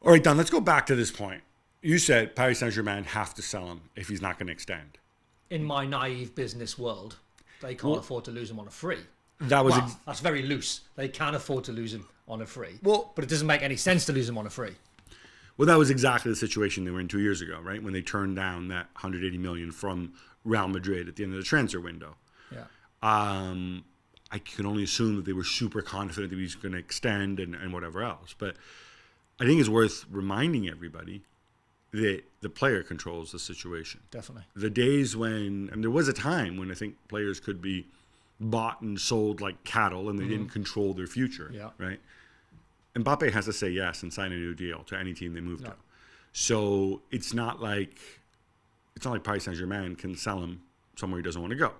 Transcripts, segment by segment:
All right, Don, let's go back to this point. You said Paris Saint-Germain have to sell him if he's not going to extend. In my naive business world, they can't afford to lose him on a free. That's very loose. They can afford to lose him on a free. But it doesn't make any sense to lose him on a free. Well, that was exactly the situation they were in 2 years ago, right? When they turned down that 180 million from Real Madrid at the end of the transfer window. Yeah. I can only assume that they were super confident that he was going to extend and whatever else. But I think it's worth reminding everybody that the player controls the situation. Definitely. The days when, and there was a time when I think players could be bought and sold like cattle and they didn't control their future, right? Mbappe has to say yes and sign a new deal to any team they move to. So it's not like Paris Saint-Germain can sell him somewhere he doesn't want to go.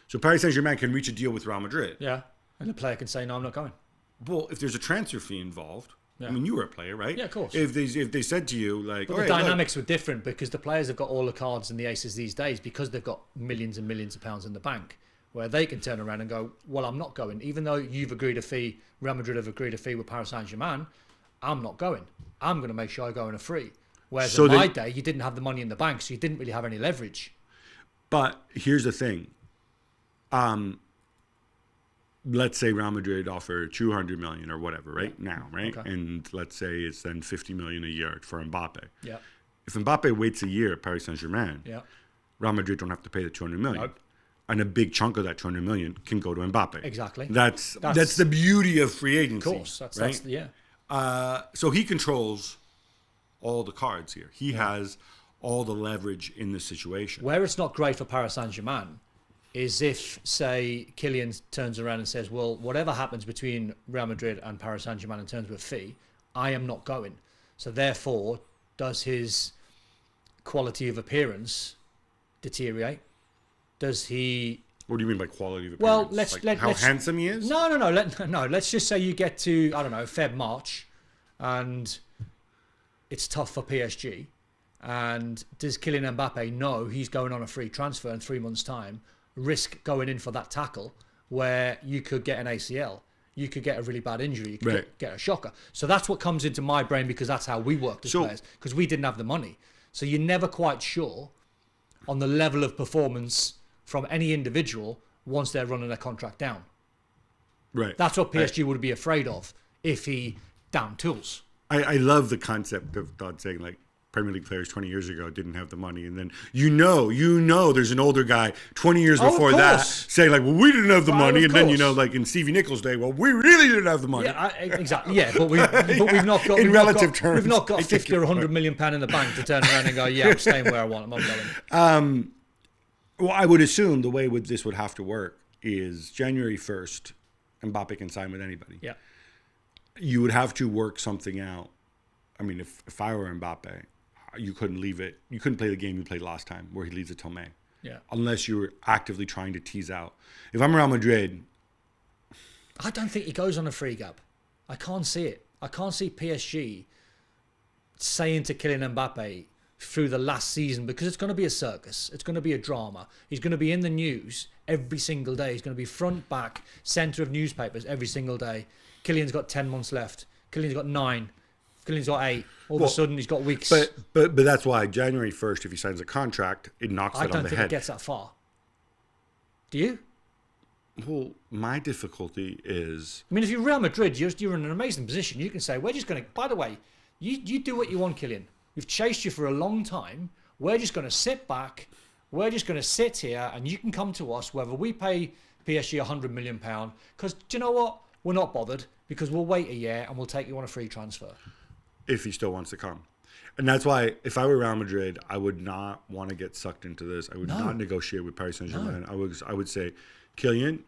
So Paris Saint-Germain can reach a deal with Real Madrid. Yeah, and the player can say, no, I'm not going. Well, if there's a transfer fee involved, I mean, you were a player, right? Yeah, of course. If they said to you, like... But the dynamics were different because the players have got all the cards and the aces these days because they've got millions and millions of pounds in the bank, where they can turn around and go, well, I'm not going. Even though you've agreed a fee, Real Madrid have agreed a fee with Paris Saint-Germain, I'm not going. I'm going to make sure I go on a free. Whereas in my day, you didn't have the money in the bank, so you didn't really have any leverage. But here's the thing. Let's say Real Madrid offer 200 million or whatever now, right? Okay. And let's say it's then 50 million a year for Mbappe. Yeah. If Mbappe waits a year at Paris Saint-Germain, Real Madrid don't have to pay the 200 million. Nope. And a big chunk of that 200 million can go to Mbappe. Exactly. That's the beauty of free agency. Of course. That's So he controls all the cards here. He has all the leverage in this situation. Where it's not great for Paris Saint-Germain is if, say, Kylian turns around and says, well, whatever happens between Real Madrid and Paris Saint-Germain in terms of a fee, I am not going. So therefore, does his quality of appearance deteriorate? Does he... What do you mean by quality of appearance? Well, let's how handsome he is? No. Let's just say you get to, I don't know, Feb, March, and it's tough for PSG. And does Kylian Mbappe know he's going on a free transfer in 3 months' time, risk going in for that tackle where you could get an ACL, you could get a really bad injury, you could get a shocker. So that's what comes into my brain because that's how we worked as players, because we didn't have the money. So you're never quite sure on the level of performance from any individual once they're running their contract down. Right. That's what PSG would be afraid of if he down tools. I love the concept of Todd saying, like, Premier League players 20 years ago didn't have the money, and then you know there's an older guy 20 years before that saying, like, well, we didn't have the money, and then, like in Stevie Nicks' day, well, we really didn't have the money. Yeah, exactly. Yeah, but we've not got in relative terms. We've not got 50 or 100 million pound in the bank to turn around and go, yeah, I'm staying where I want. I'm going. Well, I would assume the way this would have to work is January 1st, Mbappe can sign with anybody. Yeah. You would have to work something out. I mean, if I were Mbappe, you couldn't leave it. You couldn't play the game you played last time where he leaves it till May. Yeah. Unless you were actively trying to tease out. If I'm Real Madrid... I don't think he goes on a free, Gab. I can't see it. I can't see PSG saying to Kylian Mbappe through the last season, because it's going to be a circus. It's going to be a drama. He's going to be in the news every single day. He's going to be front, back, centre of newspapers every single day. Kylian's got 10 months left. Kylian's got 9. Kylian's got 8. All of a sudden, he's got weeks. But that's why January 1st, if he signs a contract, it knocks it on the head. I don't think it gets that far. Do you? Well, my difficulty is... I mean, if you're Real Madrid, you're in an amazing position. You can say, we're just going to... By the way, you do what you want, Kylian. We've chased you for a long time. We're just going to sit back. We're just going to sit here, and you can come to us, whether we pay PSG £100 million. Because, do you know what? We're not bothered, because we'll wait a year, and we'll take you on a free transfer. If he still wants to come. And that's why, if I were Real Madrid, I would not want to get sucked into this. I would not negotiate with Paris Saint-Germain. No. I would say, Kylian,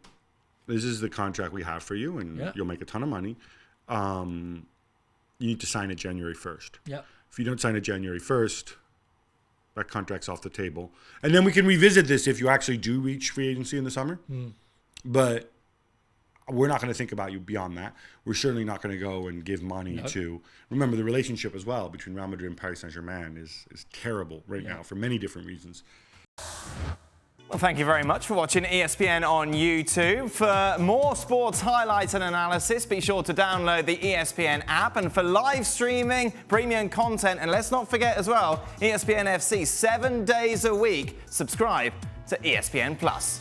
this is the contract we have for you, and you'll make a ton of money. You need to sign it January 1st. Yeah. If you don't sign it January 1st, that contract's off the table. And then we can revisit this if you actually do reach free agency in the summer. But we're not going to think about you beyond that. We're certainly not going to go and give money to... Remember, the relationship as well between Real Madrid and Paris Saint-Germain is terrible right now for many different reasons. Well, thank you very much for watching ESPN on YouTube. For more sports highlights and analysis, be sure to download the ESPN app. And for live streaming, premium content, and let's not forget as well, ESPN FC 7 days a week. Subscribe to ESPN Plus.